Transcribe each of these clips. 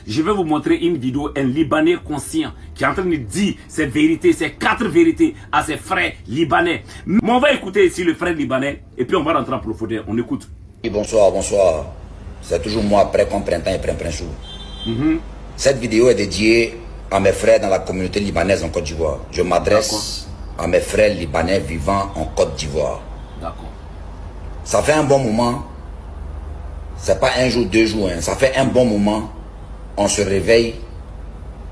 Je vais vous montrer une vidéo, un Libanais conscient qui est en train de dire ses vérités, ses 4 vérités à ses frères libanais. Mais on va écouter ici le frère libanais et puis on va rentrer en profondeur. On écoute. Bonsoir, bonsoir. C'est toujours moi après comme printemps et printemps. Cette vidéo est dédiée à mes frères dans la communauté libanaise en Côte d'Ivoire. Je m'adresse à mes frères libanais vivant en Côte d'Ivoire. D'accord. Ça fait un bon moment. C'est pas un jour, 2 jours. Ça fait un bon moment. On se réveille.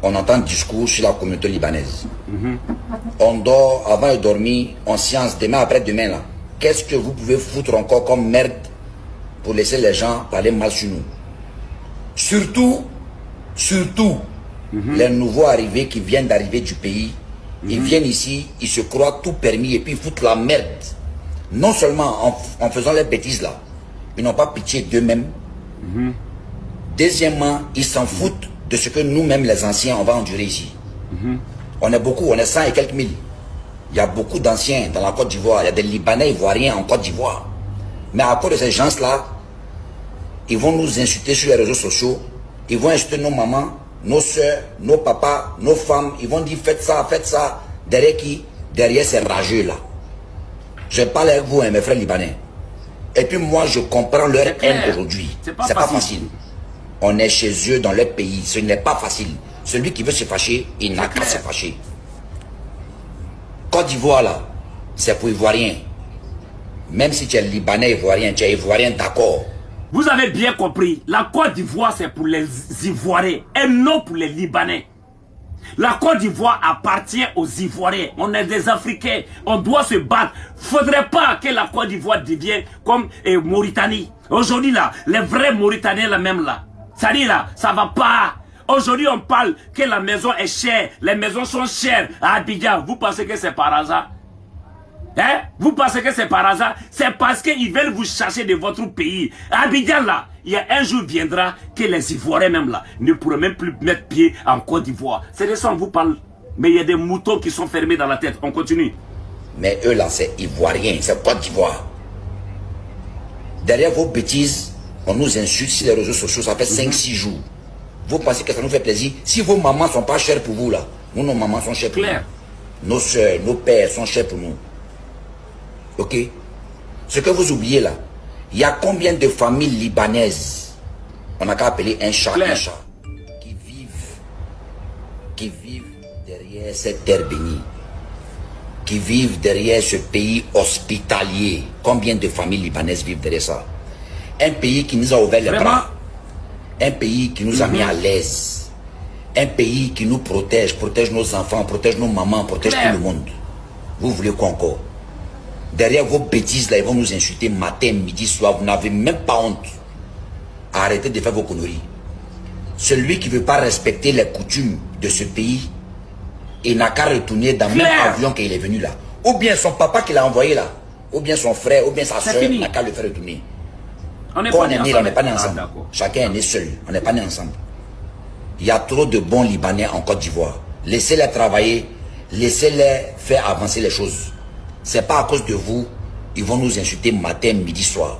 On entend discours sur la communauté libanaise. On dort avant de dormir. On science demain après demain là. Qu'est-ce que vous pouvez foutre encore comme merde pour laisser les gens parler mal sur nous? Surtout, les nouveaux arrivés qui viennent d'arriver du pays. Ils viennent ici, ils se croient tout permis et puis ils foutent la merde. Non seulement en faisant les bêtises là, ils n'ont pas pitié d'eux-mêmes. Deuxièmement, ils s'en foutent de ce que nous-mêmes les anciens, on va endurer ici. On est beaucoup, on est 100 et quelques mille. Il y a beaucoup d'anciens dans la Côte d'Ivoire. Il y a des Libanais ivoiriens en Côte d'Ivoire. Mais à cause de ces gens-là, ils vont nous insulter sur les réseaux sociaux. Ils vont insulter nos mamans, nos soeurs, nos papas, nos femmes. Ils vont dire faites ça, faites ça. Derrière qui? Derrière ces rageux-là. Je parle avec vous, hein, mes frères libanais. Et puis moi, je comprends leur haine aujourd'hui. C'est pas facile. On est chez eux dans leur pays. Ce n'est pas facile. Celui qui veut se fâcher, il n'a qu'à se fâcher. Côte d'Ivoire, là, c'est pour Ivoiriens. Même si tu es Libanais, Ivoirien, tu es Ivoirien, d'accord. Vous avez bien compris. La Côte d'Ivoire, c'est pour les Ivoiriens et non pour les Libanais. La Côte d'Ivoire appartient aux Ivoiriens. On est des Africains. On doit se battre. Faudrait pas que la Côte d'Ivoire devienne comme Mauritanie. Aujourd'hui, là, les vrais Mauritaniens, là même là. Ça dit là, ça va pas. Aujourd'hui, on parle que la maison est chère. Les maisons sont chères à Abidjan. Vous pensez que c'est par hasard? Hein? Vous pensez que c'est par hasard? C'est parce qu'ils veulent vous chercher de votre pays. À Abidjan là, il y a un jour viendra que les Ivoiriens même là ne pourront même plus mettre pied en Côte d'Ivoire. C'est de ça on vous parle. Mais il y a des moutons qui sont fermés dans la tête. On continue. Mais eux là, c'est Ivoirien, c'est Côte d'Ivoire. Derrière vos bêtises, on nous insulte sur les réseaux sociaux, ça fait 5-6 jours. Vous pensez que ça nous fait plaisir? Si vos mamans ne sont pas chères pour vous là, nous, nos mamans sont chères pour nous. Nos soeurs, nos pères sont chers pour nous. Ok? Ce que vous oubliez là, il y a combien de familles libanaises, on n'a qu'à appeler un chat, qui vivent derrière cette terre bénie, qui vivent derrière ce pays hospitalier. Combien de familles libanaises vivent derrière ça? Un pays qui nous a ouvert les bras, un pays qui nous a mis à l'aise, un pays qui nous protège nos enfants, protège nos mamans, protège tout le monde. Vous voulez quoi encore? Derrière vos bêtises là, ils vont nous insulter matin, midi, soir. Vous n'avez même pas honte. Arrêtez de faire vos conneries. Celui qui ne veut pas respecter les coutumes de ce pays, il n'a qu'à retourner dans le même avion qu'il est venu là. Ou bien son papa qui l'a envoyé là, ou bien son frère, ou bien sa soeur, n'a qu'à le faire retourner. Quand on est né là, on n'est pas né ensemble. Chacun est né seul, on n'est pas né ensemble. Il y a trop de bons Libanais en Côte d'Ivoire. Laissez-les travailler, laissez-les faire avancer les choses. C'est pas à cause de vous, ils vont nous insulter matin, midi, soir.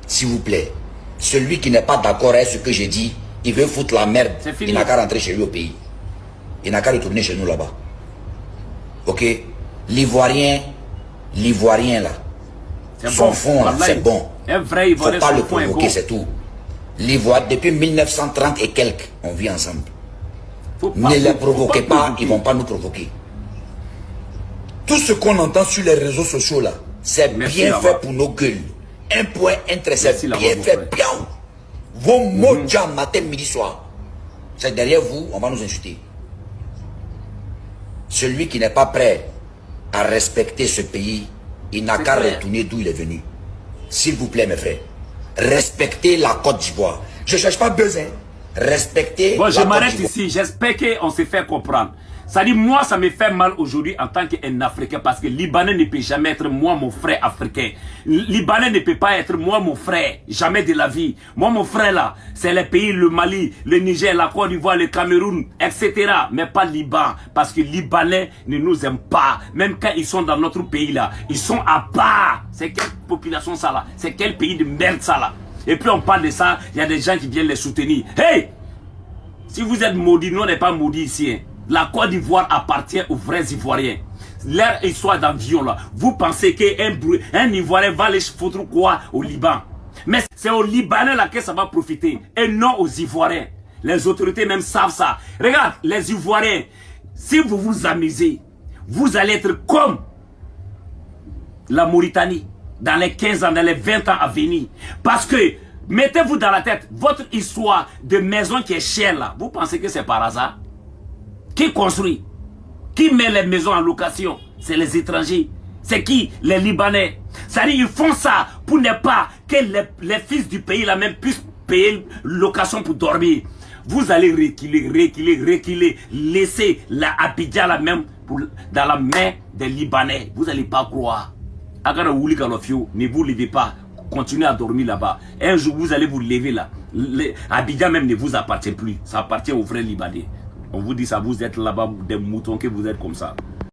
S'il vous plaît, celui qui n'est pas d'accord avec ce que j'ai dit, il veut foutre la merde. Il n'a qu'à rentrer chez lui au pays. Il n'a qu'à retourner chez nous là-bas. Ok? L'Ivoirien là, son fond là, c'est bon. Il ne faut pas le provoquer, c'est tout. L'Ivoire, depuis 1930 et quelques, on vit ensemble. Ne les provoquez pas, ils ne vont pas nous provoquer. Tout ce qu'on entend sur les réseaux sociaux là, c'est bien fait pour nos gueules. Un point, un trait, c'est bien fait. Bien. Vos mots matin, midi, soir. C'est derrière vous, on va nous insulter. Celui qui n'est pas prêt à respecter ce pays, il n'a qu'à retourner d'où il est venu. S'il vous plaît, mes frères, respectez la Côte d'Ivoire. Je ne cherche pas besoin. Respectez la Côte d'Ivoire. Je m'arrête ici. J'espère qu'on s'est fait comprendre. Ça dit, moi, ça me fait mal aujourd'hui en tant qu'un Africain parce que Libanais ne peut jamais être moi, mon frère africain. Libanais ne peut pas être moi, mon frère. Jamais de la vie. Moi, mon frère là, c'est les pays, le Mali, le Niger, la Côte d'Ivoire, le Cameroun, etc. Mais pas Liban. Parce que Libanais ne nous aiment pas. Même quand ils sont dans notre pays là, ils sont à part. C'est quelle population ça là? C'est quel pays de merde ça là? Et puis on parle de ça, il y a des gens qui viennent les soutenir. Hey! Si vous êtes maudit, nous on n'est pas maudit ici. Hein. La Côte d'Ivoire appartient aux vrais Ivoiriens. Leur histoire d'avion là. Vous pensez qu'un Ivoirien va aller foutre quoi au Liban? Mais c'est aux Libanais là que ça va profiter. Et non aux Ivoiriens. Les autorités même savent ça. Regarde, les Ivoiriens, si vous vous amusez, vous allez être comme la Mauritanie dans les 15 ans, dans les 20 ans à venir. Parce que, mettez-vous dans la tête, votre histoire de maison qui est chère là, vous pensez que c'est par hasard? Qui construit? Qui met les maisons en location? C'est les étrangers. C'est qui? Les Libanais. C'est-à-dire ils font ça pour ne pas que les fils du pays là même puissent payer location pour dormir. Vous allez reculer, laisser la Abidjan là même dans la main des Libanais. Vous n'allez pas croire. Ne vous levez pas. Continuez à dormir là-bas. Un jour, vous allez vous lever là. Abidjan même ne vous appartient plus. Ça appartient aux vrais Libanais. On vous dit ça, vous êtes là-bas des moutons que vous êtes comme ça.